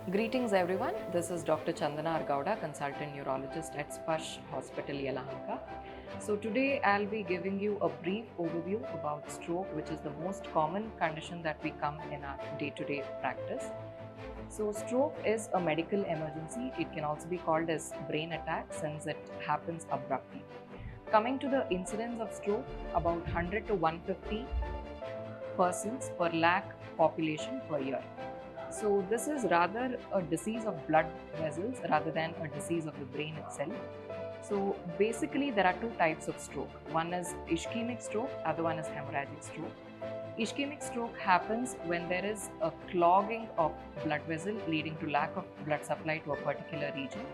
Greetings everyone, this is Dr. Chandana Argauda, consultant neurologist at Sparsh Hospital, Yelahanka. So today I'll be giving you a brief overview about stroke, which is the most common condition that we come in our day-to-day practice. So stroke is a medical emergency. It can also be called as brain attack since it happens abruptly. Coming to the incidence of stroke, about 100 to 150 persons per lakh population per year. So this is rather a disease of blood vessels rather than a disease of the brain itself. So basically there are two types of stroke. One is ischemic stroke, other one is hemorrhagic stroke. Ischemic stroke happens when there is a clogging of blood vessel leading to lack of blood supply to a particular region.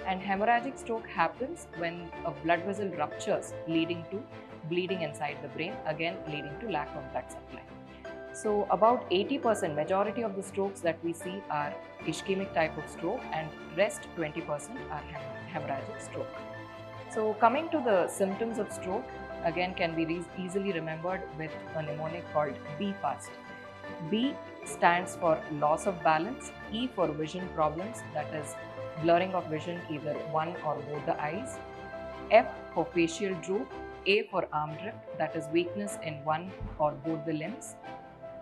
And hemorrhagic stroke happens when a blood vessel ruptures leading to bleeding inside the brain, again leading to lack of blood supply. So about 80%, majority of the strokes that we see are ischemic type of stroke and rest 20% are hemorrhagic stroke. So coming to the symptoms of stroke, again can be easily remembered with a mnemonic called B FAST. B stands for loss of balance, E for vision problems, that is blurring of vision either one or both the eyes, F for facial droop, A for arm drift, that is weakness in one or both the limbs,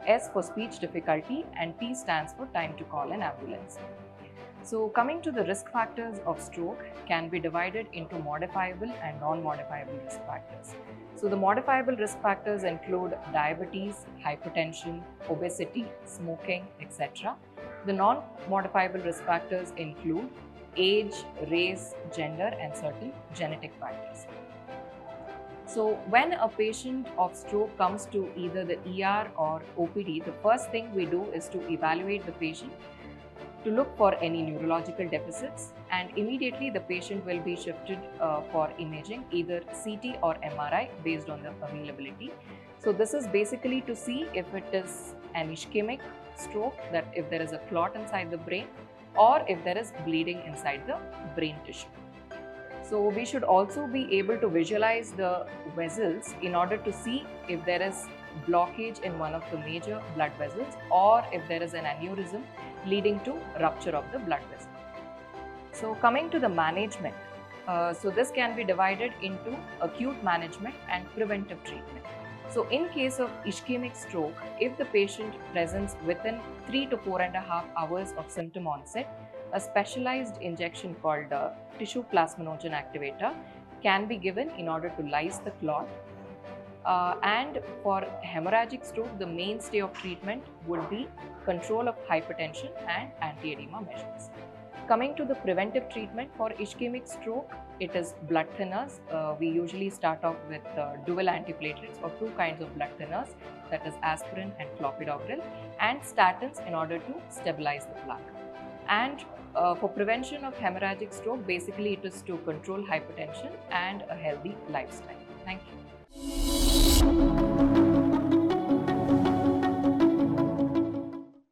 S for speech difficulty, and T stands for time to call an ambulance. So coming to the risk factors of stroke can be divided into modifiable and non-modifiable risk factors. So the modifiable risk factors include diabetes, hypertension, obesity, smoking, etc. The non-modifiable risk factors include age, race, gender, and certain genetic factors. So when a patient of stroke comes to either the ER or OPD, the first thing we do is to evaluate the patient to look for any neurological deficits, and immediately the patient will be shifted for imaging, either CT or MRI based on the availability. So this is basically to see if it is an ischemic stroke, that if there is a clot inside the brain or if there is bleeding inside the brain tissue. So we should also be able to visualize the vessels in order to see if there is blockage in one of the major blood vessels or if there is an aneurysm leading to rupture of the blood vessel. So coming to the management, so this can be divided into acute management and preventive treatment. So in case of ischemic stroke, if the patient presents within 3 to 4.5 hours of symptom onset, a specialized injection called tissue plasminogen activator can be given in order to lyse the clot. And for hemorrhagic stroke, the mainstay of treatment would be control of hypertension and anti-edema measures. Coming to the preventive treatment for ischemic stroke, it is blood thinners. We usually start off with dual antiplatelets or two kinds of blood thinners, that is aspirin and clopidogrel, and statins in order to stabilize the plaque. And for prevention of hemorrhagic stroke, basically it is to control hypertension and a healthy lifestyle. Thank you.